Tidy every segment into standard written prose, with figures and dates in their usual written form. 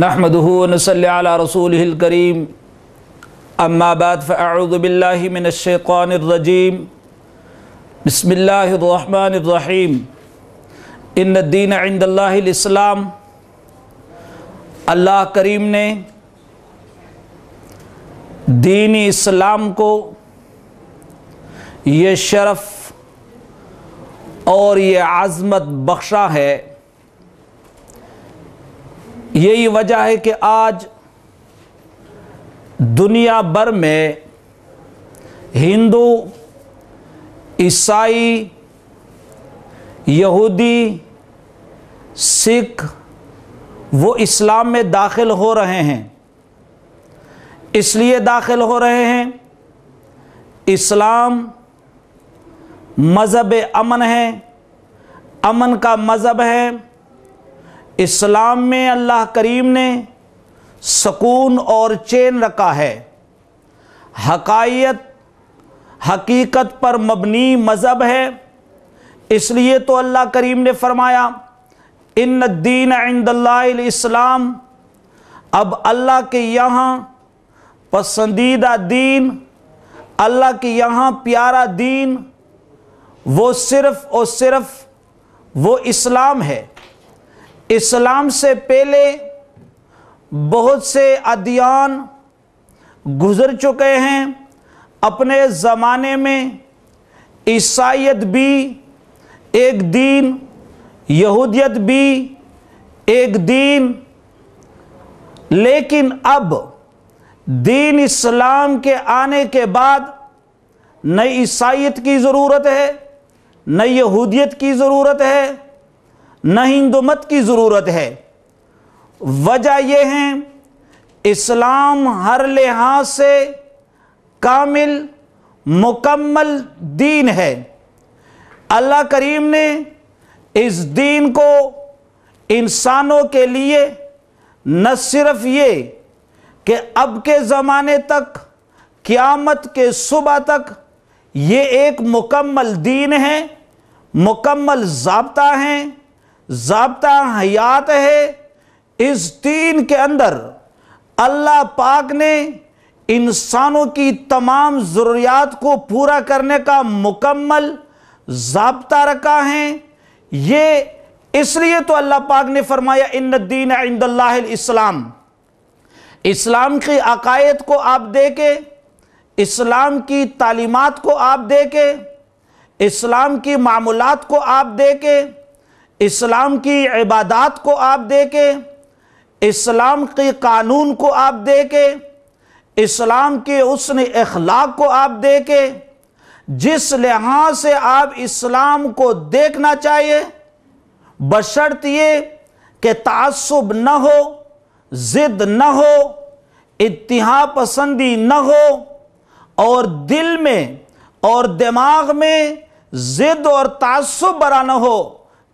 نحمده ونصلي على رسوله الكريم اما بعد فاعوذ بالله من الشيطان الرجيم بسم الله الرحمن الرحيم ان الدین عند اللہ الاسلام۔ اللہ کریم نے دین اسلام کو یہ شرف اور یہ عظمت بخشا ہے۔ یہی وجہ ہے کہ آج دنیا بھر میں ہندو، عیسائی، یہودی، سکھ وہ اسلام میں داخل ہو رہے ہیں۔ اس لیے داخل ہو رہے ہیں، اسلام مذہب امن ہے، امن کا مذہب ہے۔ اسلام میں اللہ کریم نے سکون اور چین رکھا ہے۔ حقیقت پر مبنی مذہب ہے۔ اس لیے تو اللہ کریم نے فرمایا ان الدین عند اللہ الاسلام۔ اب اللہ کے یہاں پسندیدہ دین، اللہ کے یہاں پیارا دین وہ صرف اور صرف وہ اسلام ہے۔ اسلام سے پہلے بہت سے ادیان گزر چکے ہیں۔ اپنے زمانے میں عیسائیت بھی ایک دین، یہودیت بھی ایک دین، لیکن اب دین اسلام کے آنے کے بعد نہ عیسائیت کی ضرورت ہے، نہ یہودیت کی ضرورت ہے، نہ ہندو مت کی ضرورت ہے۔ وجہ یہ ہے اسلام ہر لحاظ سے کامل مکمل دین ہے۔ اللہ کریم نے اس دین کو انسانوں کے لیے نہ صرف یہ کہ اب کے زمانے تک، قیامت کے صبح تک یہ ایک مکمل دین ہے، مکمل ضابطہ ہے، ضابطہ حیات ہے۔ اس دین کے اندر اللہ پاک نے انسانوں کی تمام ضروریات کو پورا کرنے کا مکمل ضابطہ رکھا ہے۔ یہ اس لیے تو اللہ پاک نے فرمایا ان الدین عند اللہ الاسلام۔ اسلام کی عقائد کو آپ دیکھیں، اسلام کی تعلیمات کو آپ دیکھیں، اسلام کی معمولات کو آپ دیکھیں، اسلام کی عبادات کو آپ دیکھیں، اسلام کی قانون کو آپ دیکھیں، اسلام کے حسن اخلاق کو آپ دیکھیں۔ جس لحاظ سے آپ اسلام کو دیکھنا چاہیے، بشرط یہ کہ تعصب نہ ہو، ضد نہ ہو، اتحاد پسندی نہ ہو، اور دل میں اور دماغ میں ضد اور تعصب برا نہ ہو،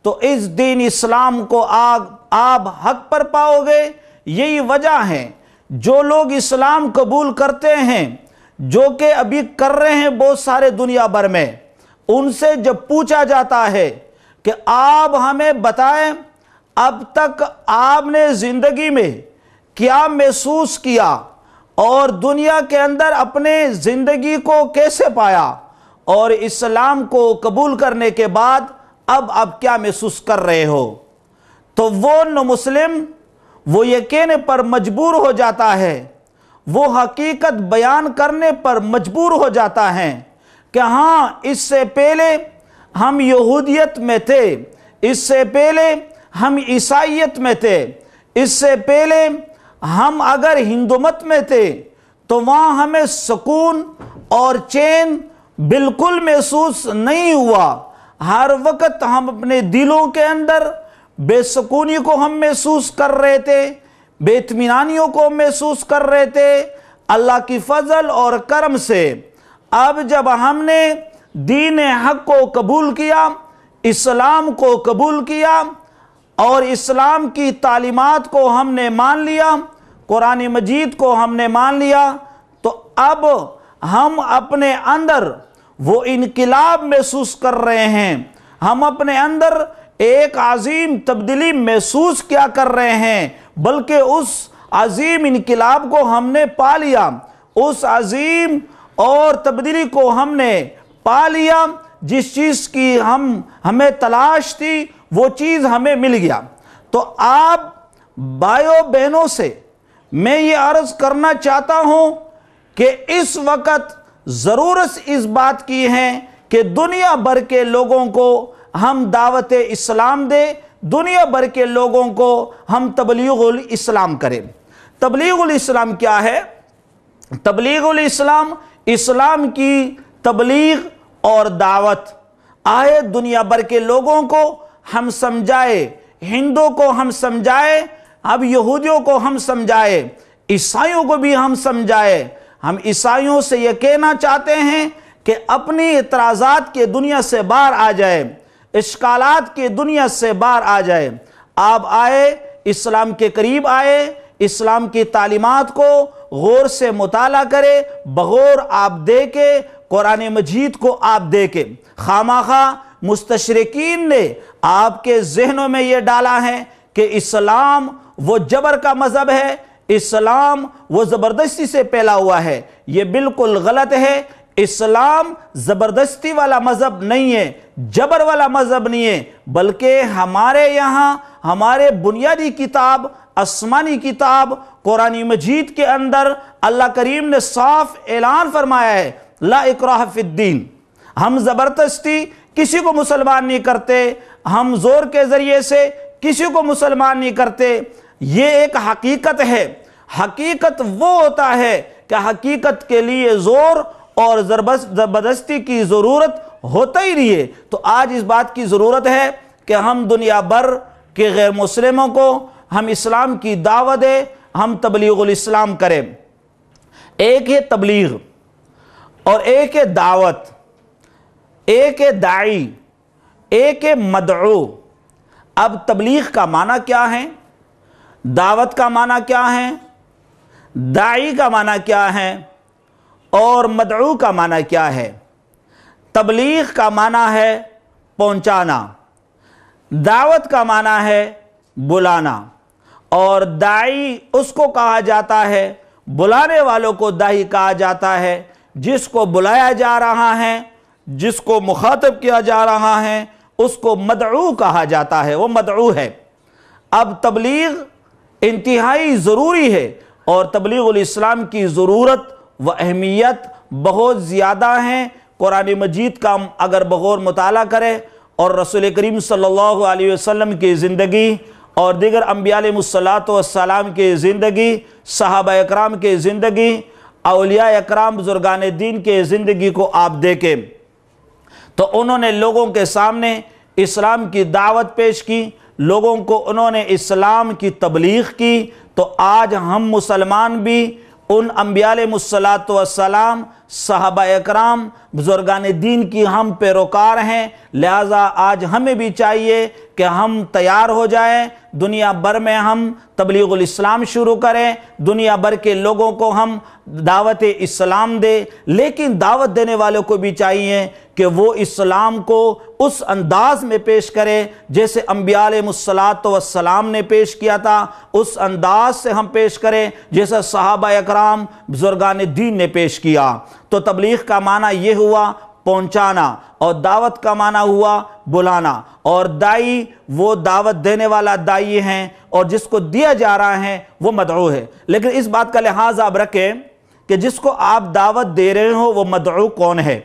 تو اس دین اسلام کو آپ حق پر پاؤ گے۔ یہی وجہ ہے جو لوگ اسلام قبول کرتے ہیں، جو کہ ابھی کر رہے ہیں بہت سارے دنیا بھر میں، ان سے جب پوچھا جاتا ہے کہ آپ ہمیں بتائیں اب تک آپ نے زندگی میں کیا محسوس کیا اور دنیا کے اندر اپنے زندگی کو کیسے پایا، اور اسلام کو قبول کرنے کے بعد اب آپ کیا محسوس کر رہے ہو، تو وہ نو مسلم وہ یقین پر مجبور ہو جاتا ہے، وہ حقیقت بیان کرنے پر مجبور ہو جاتا ہے کہ ہاں اس سے پہلے ہم یہودیت میں تھے، اس سے پہلے ہم عیسائیت میں تھے، اس سے پہلے ہم اگر ہندو مت میں تھے تو وہاں ہمیں سکون اور چین بالکل محسوس نہیں ہوا۔ ہر وقت ہم اپنے دلوں کے اندر بے سکونی کو ہم محسوس کر رہے تھے، بے اطمینانیوں کو محسوس کر رہے تھے۔ اللہ کی فضل اور کرم سے اب جب ہم نے دین حق کو قبول کیا، اسلام کو قبول کیا اور اسلام کی تعلیمات کو ہم نے مان لیا، قرآن مجید کو ہم نے مان لیا، تو اب ہم اپنے اندر وہ انقلاب محسوس کر رہے ہیں، ہم اپنے اندر ایک عظیم تبدیلی محسوس کیا کر رہے ہیں، بلکہ اس عظیم انقلاب کو ہم نے پا لیا، اس عظیم اور تبدیلی کو ہم نے پا لیا، جس چیز کی ہمیں تلاش تھی وہ چیز ہمیں مل گیا۔ تو آپ بھائیوں بہنوں سے میں یہ عرض کرنا چاہتا ہوں کہ اس وقت ضرورت اس بات کی ہے کہ دنیا بھر کے لوگوں کو ہم دعوت اسلام دیں، دنیا بھر کے لوگوں کو ہم تبلیغ الاسلام کریں۔ تبلیغ الاسلام کیا ہے؟ تبلیغ الاسلام اسلام کی تبلیغ اور دعوت آئے دنیا بھر کے لوگوں کو ہم سمجھائے، ہندوؤں کو ہم سمجھائے، اب یہودیوں کو ہم سمجھائے، عیسائیوں کو بھی ہم سمجھائے۔ ہم عیسائیوں سے یہ کہنا چاہتے ہیں کہ اپنی اعتراضات کے دنیا سے باہر آ جائے، اشکالات کے دنیا سے باہر آ جائے۔ آپ آئے، اسلام کے قریب آئے، اسلام کی تعلیمات کو غور سے مطالعہ کرے، بغور آپ دیکھے، قرآن مجید کو آپ دیکھے۔ خامخواہ مستشرقین نے آپ کے ذہنوں میں یہ ڈالا ہے کہ اسلام وہ جبر کا مذہب ہے، اسلام وہ زبردستی سے پھیلا ہوا ہے۔ یہ بالکل غلط ہے۔ اسلام زبردستی والا مذہب نہیں ہے، جبر والا مذہب نہیں ہے، بلکہ ہمارے یہاں ہمارے بنیادی کتاب، آسمانی کتاب قرآن مجید کے اندر اللہ کریم نے صاف اعلان فرمایا ہے، لا اکراہ فی الدین۔ ہم زبردستی کسی کو مسلمان نہیں کرتے، ہم زور کے ذریعے سے کسی کو مسلمان نہیں کرتے۔ یہ ایک حقیقت ہے۔ حقیقت وہ ہوتا ہے کہ حقیقت کے لیے زور اور زبردستی کی ضرورت ہوتا ہی نہیں ہے۔ تو آج اس بات کی ضرورت ہے کہ ہم دنیا بھر کے غیر مسلموں کو ہم اسلام کی دعوت دیں، ہم تبلیغ الاسلام کریں۔ ایک ہے تبلیغ اور ایک ہے دعوت، ایک ہے داعی، ایک ہے مدعو۔ اب تبلیغ کا معنی کیا ہے؟ دعوت کا معنی کیا ہے؟ داعی کا معنی کیا ہے؟ اور مدعو کا معنی کیا ہے؟ تبلیغ کا معنی ہے پہنچانا، دعوت کا معنی ہے بلانا، اور داعی اس کو کہا جاتا ہے، بلانے والوں کو داعی کہا جاتا ہے، جس کو بلایا جا رہا ہے، جس کو مخاطب کیا جا رہا ہے، اس کو مدعو کہا جاتا ہے، وہ مدعو ہے۔ اب تبلیغ انتہائی ضروری ہے، اور تبلیغ الاسلام کی ضرورت و اہمیت بہت زیادہ ہیں۔ قرآن مجید کا اگر بغور مطالعہ کرے اور رسول کریم صلی اللہ علیہ وسلم کی زندگی اور دیگر انبیاء علیہ السلام کی زندگی، صحابہ اکرام کی زندگی، اولیاء اکرام بزرگان دین کے زندگی کو آپ دیکھیں تو انہوں نے لوگوں کے سامنے اسلام کی دعوت پیش کی، لوگوں کو انہوں نے اسلام کی تبلیغ کی۔ تو آج ہم مسلمان بھی ان انبیاء علیہ السلام، صحابہ اکرام بزرگان دین کی ہم پیروکار ہیں، لہٰذا آج ہمیں بھی چاہیے کہ ہم تیار ہو جائیں، دنیا بھر میں ہم تبلیغ الاسلام شروع کریں، دنیا بھر کے لوگوں کو ہم دعوت اسلام دیں۔ لیکن دعوت دینے والوں کو بھی چاہیے کہ وہ اسلام کو اس انداز میں پیش کرے جیسے انبیاء علیہ السلام نے پیش کیا تھا، اس انداز سے ہم پیش کریں جیسا صحابہ اکرام بزرگان دین نے پیش کیا۔ تو تبلیغ کا معنی یہ ہوا پہنچانا، اور دعوت کا معنی ہوا بلانا، اور داعی وہ دعوت دینے والا داعی ہیں، اور جس کو دیا جا رہا ہے وہ مدعو ہے۔ لیکن اس بات کا لحاظ آپ رکھیں کہ جس کو آپ دعوت دے رہے ہو وہ مدعو کون ہے؟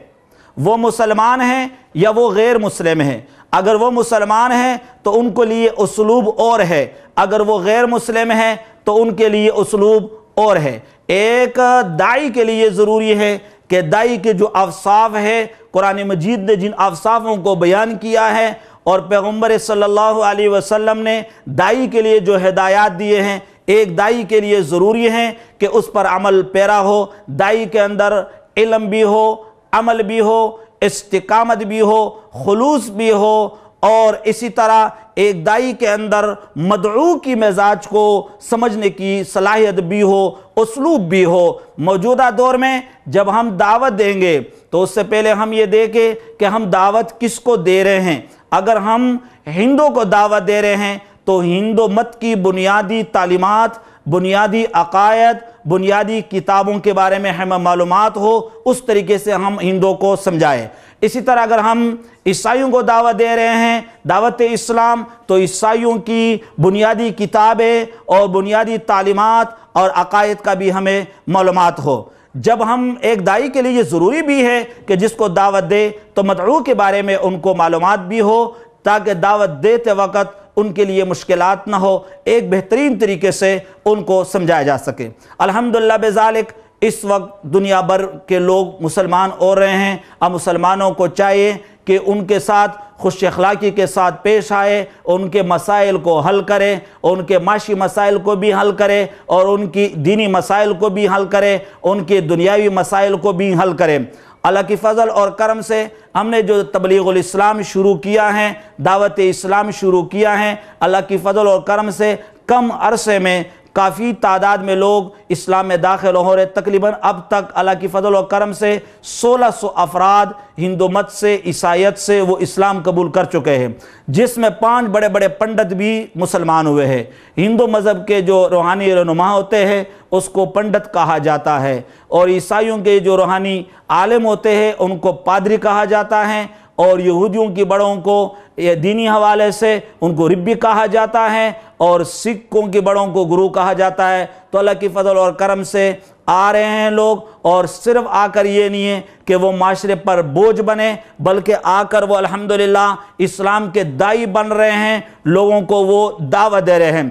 وہ مسلمان ہیں یا وہ غیر مسلم ہیں؟ اگر وہ مسلمان ہیں تو ان کے لیے اسلوب اور ہے، اگر وہ غیر مسلم ہیں تو ان کے لیے اسلوب اور ہے۔ ایک داعی کے لیے ضروری ہے کہ داعی کے جو اوصاف ہے، قرآن مجید نے جن اوصافوں کو بیان کیا ہے اور پیغمبر صلی اللہ علیہ وسلم نے داعی کے لیے جو ہدایات دیے ہیں، ایک داعی کے لیے ضروری ہے کہ اس پر عمل پیرا ہو، داعی کے اندر علم بھی ہو، عمل بھی ہو، استقامت بھی ہو، خلوص بھی ہو، اور اسی طرح ایک دائی کے اندر مدعو کی مزاج کو سمجھنے کی صلاحیت بھی ہو، اسلوب بھی ہو۔ موجودہ دور میں جب ہم دعوت دیں گے تو اس سے پہلے ہم یہ دیکھیں کہ ہم دعوت کس کو دے رہے ہیں۔ اگر ہم ہندو کو دعوت دے رہے ہیں تو ہندو مت کی بنیادی تعلیمات، بنیادی عقائد، بنیادی کتابوں کے بارے میں ہمیں معلومات ہو، اس طریقے سے ہم ہندو کو سمجھائیں۔ اسی طرح اگر ہم عیسائیوں کو دعوت دے رہے ہیں، دعوت اسلام، تو عیسائیوں کی بنیادی کتابیں اور بنیادی تعلیمات اور عقائد کا بھی ہمیں معلومات ہو۔ جب ہم ایک دائی کے لیے یہ ضروری بھی ہے کہ جس کو دعوت دے تو مدعو کے بارے میں ان کو معلومات بھی ہو، تاکہ دعوت دیتے وقت ان کے لیے مشکلات نہ ہو، ایک بہترین طریقے سے ان کو سمجھایا جا سکے۔ الحمدللہ بذالک اس وقت دنیا بھر کے لوگ مسلمان ہو رہے ہیں۔ اب مسلمانوں کو چاہیے کہ ان کے ساتھ خوش اخلاقی کے ساتھ پیش آئے، ان کے مسائل کو حل کرے، ان کے معاشی مسائل کو بھی حل کرے، اور ان کی دینی مسائل کو بھی حل کرے، ان کے دنیاوی مسائل کو بھی حل کرے۔ اللہ کی فضل اور کرم سے ہم نے جو تبلیغ الاسلام شروع کیا ہے، دعوت اسلام شروع کیا ہے، اللہ کی فضل اور کرم سے کم عرصے میں کافی تعداد میں لوگ اسلام میں داخل ہو رہے۔ تقریباً اب تک اللہ کی فضل و کرم سے 1600 افراد ہندو مت سے، عیسائیت سے وہ اسلام قبول کر چکے ہیں، جس میں 5 بڑے بڑے پنڈت بھی مسلمان ہوئے ہیں۔ ہندو مذہب کے جو روحانی رہنما ہوتے ہیں اس کو پنڈت کہا جاتا ہے، اور عیسائیوں کے جو روحانی عالم ہوتے ہیں ان کو پادری کہا جاتا ہے، اور یہودیوں کی بڑوں کو دینی حوالے سے ان کو ربی کہا جاتا ہے، اور سکھوں کی بڑوں کو گرو کہا جاتا ہے۔ تو اللہ کی فضل اور کرم سے آ رہے ہیں لوگ، اور صرف آ کر یہ نہیں ہے کہ وہ معاشرے پر بوجھ بنے، بلکہ آ کر وہ الحمدللہ اسلام کے دائی بن رہے ہیں، لوگوں کو وہ دعوت دے رہے ہیں۔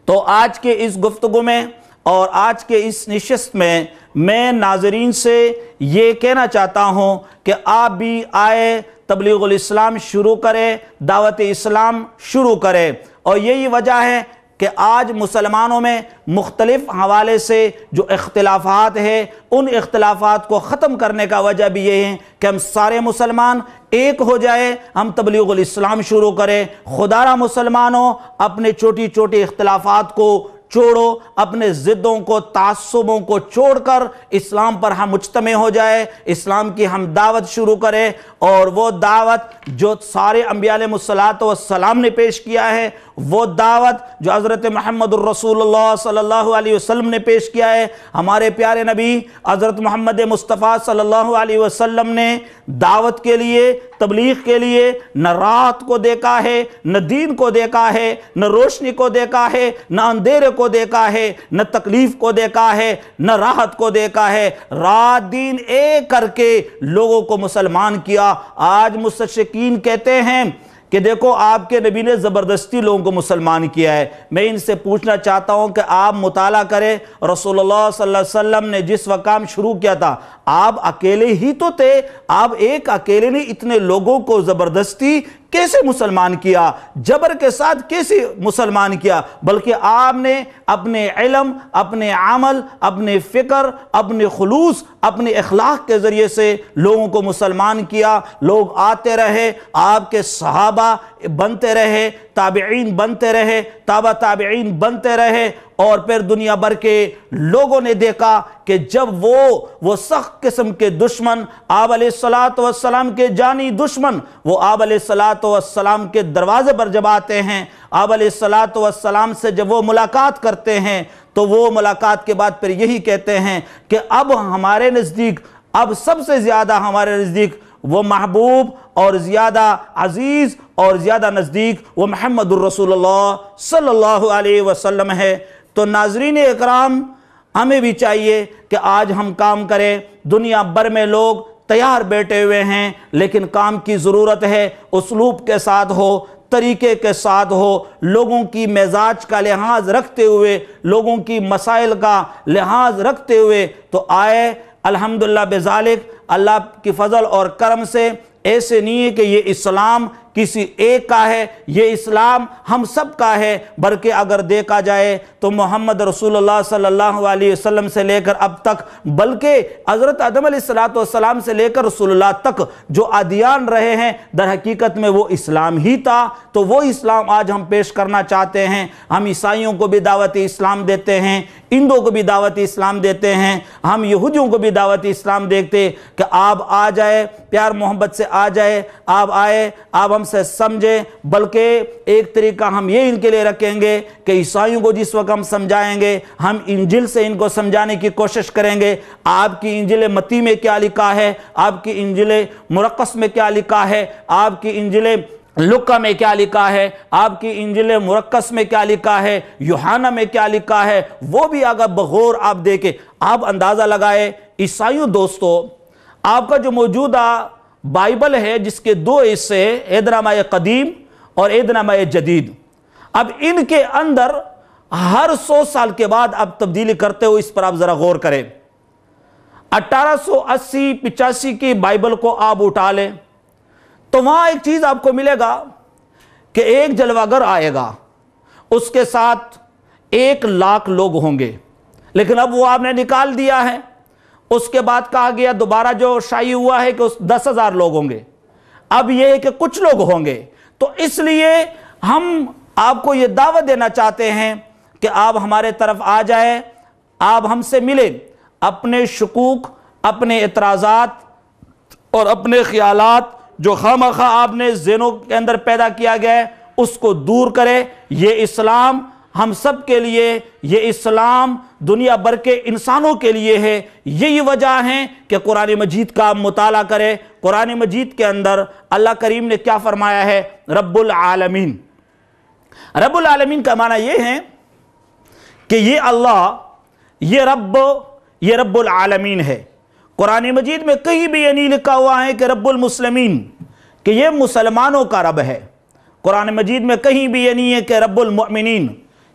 تو آج کے اس گفتگو میں اور آج کے اس نشست میں ناظرین سے یہ کہنا چاہتا ہوں کہ آپ بھی آئے، تبلیغ الاسلام شروع کرے، دعوت اسلام شروع کرے۔ اور یہی وجہ ہے کہ آج مسلمانوں میں مختلف حوالے سے جو اختلافات ہیں، ان اختلافات کو ختم کرنے کا وجہ بھی یہ ہے کہ ہم سارے مسلمان ایک ہو جائے، ہم تبلیغ الاسلام شروع کریں۔ خدا را مسلمانوں، اپنے چھوٹی چھوٹی اختلافات کو چھوڑو، اپنے ضدوں کو، تعصبوں کو چھوڑ کر اسلام پر ہم مجتمع ہو جائے، اسلام کی ہم دعوت شروع کریں۔ اور وہ دعوت جو سارے انبیاء علیہ السلام نے پیش کیا ہے، وہ دعوت جو حضرت محمد الرسول اللہ صلی اللہ علیہ وسلم نے پیش کیا ہے، ہمارے پیارے نبی حضرت محمد مصطفیٰ صلی اللہ علیہ وسلم نے دعوت کے لیے، تبلیغ کے لیے نہ رات کو دیکھا ہے، نہ دین کو دیکھا ہے، نہ روشنی کو دیکھا ہے، نہ اندھیرے کو دیکھا ہے، نہ تکلیف کو دیکھا ہے، نہ راحت کو دیکھا ہے، رات دین ایک کر کے لوگوں کو مسلمان کیا۔ آج مستشرقین کہتے ہیں کہ دیکھو آپ کے نبی نے زبردستی لوگوں کو مسلمان کیا ہے۔ میں ان سے پوچھنا چاہتا ہوں کہ آپ مطالعہ کریں، رسول اللہ صلی اللہ علیہ وسلم نے جس وقت کام شروع کیا تھا، آپ اکیلے ہی تو تھے، آپ ایک اکیلے نے اتنے لوگوں کو زبردستی کیسے مسلمان کیا، جبر کے ساتھ کیسے مسلمان کیا؟ بلکہ آپ نے اپنے علم، اپنے عمل، اپنے فکر، اپنے خلوص، اپنے اخلاق کے ذریعے سے لوگوں کو مسلمان کیا۔ لوگ آتے رہے، آپ کے صحابہ بنتے رہے، تابعین بنتے رہے، تابع تابعین بنتے رہے، اور پھر دنیا بھر کے لوگوں نے دیکھا کہ جب وہ سخت قسم کے دشمن، آپ علیہ السلام کے جانی دشمن، وہ آپ علیہ السلام کے دروازے پر جب آتے ہیں، آپ علیہ السلام سے جب وہ ملاقات کرتے ہیں، تو وہ ملاقات کے بعد پھر یہی کہتے ہیں کہ اب ہمارے نزدیک، اب سب سے زیادہ ہمارے نزدیک وہ محبوب اور زیادہ عزیز اور زیادہ نزدیک وہ محمد الرسول اللہ صلی اللہ علیہ وسلم ہے۔ تو ناظرین اکرام، ہمیں بھی چاہیے کہ آج ہم کام کریں۔ دنیا بھر میں لوگ تیار بیٹھے ہوئے ہیں، لیکن کام کی ضرورت ہے، اسلوب کے ساتھ ہو، طریقے کے ساتھ ہو، لوگوں کی مزاج کا لحاظ رکھتے ہوئے، لوگوں کی مسائل کا لحاظ رکھتے ہوئے۔ تو آئے الحمدللہ بذالک، اللہ کی فضل اور کرم سے ایسے نہیں ہے کہ یہ اسلام کسی ایک کا ہے، یہ اسلام ہم سب کا ہے، بلکہ اگر دیکھا جائے تو محمد رسول اللہ صلی اللہ علیہ وسلم سے لے کر اب تک، بلکہ حضرت آدم علیہ السلام سے لے کر رسول اللہ تک جو ادیان رہے ہیں در حقیقت میں وہ اسلام ہی تھا۔ تو وہ اسلام آج ہم پیش کرنا چاہتے ہیں۔ ہم عیسائیوں کو بھی دعوت اسلام دیتے ہیں، ہندوؤں کو بھی دعوت اسلام دیتے ہیں، ہم یہودیوں کو بھی دعوت اسلام دیتے کہ آپ آ جائے، پیار محبت سے آ جائے، آپ آئے، آپ ہم سے سمجھیں۔ بلکہ ایک طریقہ ہم یہ ان کے لیے رکھیں گے کہ عیسائیوں کو جس وقت ہم سمجھائیں گے، ہم انجیل سے ان کو سمجھانے کی کوشش کریں گے۔ آپ کی انجیل متی میں کیا لکھا ہے، آپ کی انجیل مرقس میں کیا لکھا ہے، آپ کی انجیل لوکا میں کیا لکھا ہے، آپ کی انجیل مرقس میں کیا لکھا ہے، یوحنا میں کیا لکھا ہے، وہ بھی اگر بغور آپ دیکھیں، آپ اندازہ لگائے۔ عیسائیوں دوستو، آپ کا جو موجودہ بائبل ہے جس کے دو حصے، عہد نامہ قدیم اور عہد نامہ جدید، اب ان کے اندر ہر 100 سال کے بعد اب تبدیلی کرتے ہو، اس پر آپ ذرا غور کریں۔ 1880-85 کی بائبل کو آپ اٹھا لیں تو وہاں ایک چیز آپ کو ملے گا کہ ایک جلوہ گر آئے گا، اس کے ساتھ 1,00,000 لوگ ہوں گے، لیکن اب وہ آپ نے نکال دیا ہے۔ اس کے بعد کہا گیا دوبارہ جو شائع ہوا ہے کہ 10,000 لوگ ہوں گے، اب یہ ہے کہ کچھ لوگ ہوں گے۔ تو اس لیے ہم آپ کو یہ دعوت دینا چاہتے ہیں کہ آپ ہمارے طرف آ جائیں، آپ ہم سے ملیں، اپنے شکوک، اپنے اعتراضات اور اپنے خیالات جو خواہ آپ نے ذہنوں کے اندر پیدا کیا گیا ہے اس کو دور کرے۔ یہ اسلام ہم سب کے لیے، یہ اسلام دنیا بھر کے انسانوں کے لیے ہے۔ یہی وجہ ہے کہ قرآن مجید کا مطالعہ کرے۔ قرآن مجید کے اندر اللہ کریم نے کیا فرمایا ہے؟ رب العالمین۔ رب العالمین کا معنی یہ ہے کہ یہ اللہ، یہ رب العالمین ہے۔ قرآن مجید میں کہیں بھی یہ نہیں لکھا ہوا ہے کہ رب المسلمین، کہ یہ مسلمانوں کا رب ہے۔ قرآن مجید میں کہیں بھی یہ نہیں ہے کہ رب المؤمنین،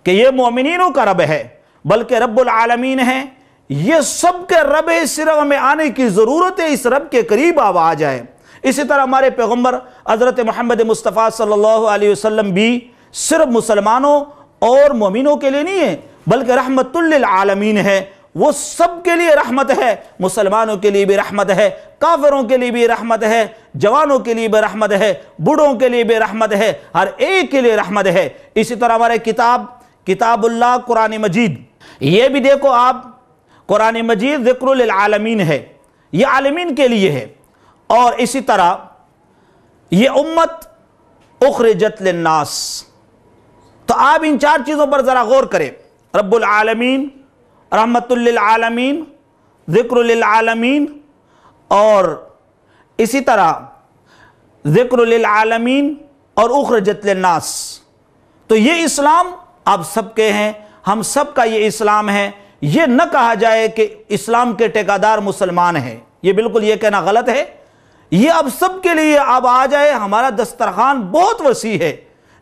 کہ یہ مومنینوں کا رب ہے، بلکہ رب العالمین ہے۔ یہ سب کے رب ہے، صرف ہمیں آنے کی ضرورت ہے، اس رب کے قریب آپ آ جائیں۔ اسی طرح ہمارے پیغمبر حضرت محمد مصطفیٰ صلی اللہ علیہ وسلم بھی صرف مسلمانوں اور مومنوں کے لیے نہیں ہے، بلکہ رحمت للعالمین ہے۔ وہ سب کے لیے رحمت ہے، مسلمانوں کے لیے بھی رحمت ہے، کافروں کے لیے بھی رحمت ہے، جوانوں کے لیے بھی رحمت ہے، بوڑھوں کے لیے بھی رحمت ہے، ہر ایک کے لیے رحمت ہے۔ اسی طرح ہمارے کتاب اللہ قرآن مجید، یہ بھی دیکھو آپ، قرآن مجید ذکر للعالمین ہے، یہ عالمین کے لیے ہے۔ اور اسی طرح یہ امت اخرجت للناس۔ تو آپ ان 4 چیزوں پر ذرا غور کریں، رب العالمین، رحمت للعالمین، ذکر للعالمین، اور اسی طرح ذکر للعالمین اور اخرجت للناس۔ تو یہ اسلام آپ سب کے ہیں، ہم سب کا یہ اسلام ہے۔ یہ نہ کہا جائے کہ اسلام کے ٹھیکیدار مسلمان ہیں، یہ بالکل یہ کہنا غلط ہے۔ یہ اب سب کے لیے آپ آ جائے، ہمارا دسترخوان بہت وسیع ہے،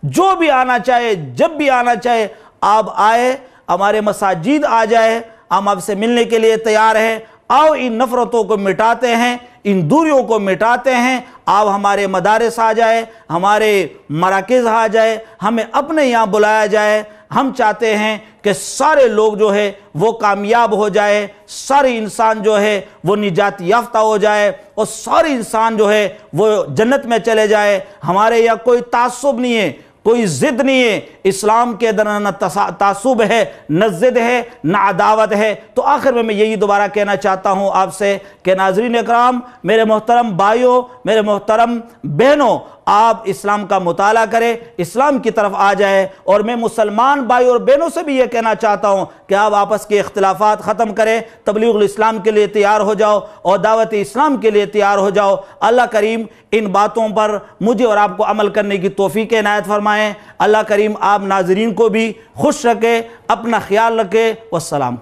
جو بھی آنا چاہے، جب بھی آنا چاہے آپ آئے، ہمارے مساجد آ جائے، ہم آپ سے ملنے کے لیے تیار ہیں۔ آؤ ان نفرتوں کو مٹاتے ہیں، ان دوریوں کو مٹاتے ہیں۔ آپ ہمارے مدارس آ جائے، ہمارے مراکز آ جائے، ہمیں اپنے یہاں بلایا جائے۔ ہم چاہتے ہیں کہ سارے لوگ جو ہے وہ کامیاب ہو جائے، سارے انسان جو ہے وہ نجات یافتہ ہو جائے، اور سارے انسان جو ہے وہ جنت میں چلے جائے۔ ہمارے یہاں کوئی تعصب نہیں ہے، کوئی ضد نہیں ہے۔ اسلام کے اندر نہ تعصب ہے، نہ ضد ہے، نہ عداوت ہے۔ تو آخر میں یہی دوبارہ کہنا چاہتا ہوں آپ سے کہ ناظرین اکرام، میرے محترم بھائیوں، میرے محترم بہنوں، آپ اسلام کا مطالعہ کریں، اسلام کی طرف آ جائے۔ اور میں مسلمان بھائی اور بہنوں سے بھی یہ کہنا چاہتا ہوں کہ آپ آپس کے اختلافات ختم کریں، تبلیغ الاسلام کے لیے تیار ہو جاؤ اور دعوت اسلام کے لیے تیار ہو جاؤ۔ اللہ کریم ان باتوں پر مجھے اور آپ کو عمل کرنے کی توفیق عنایت فرمائیں۔ اللہ کریم آپ ناظرین کو بھی خوش رکھے، اپنا خیال رکھے۔ والسلام۔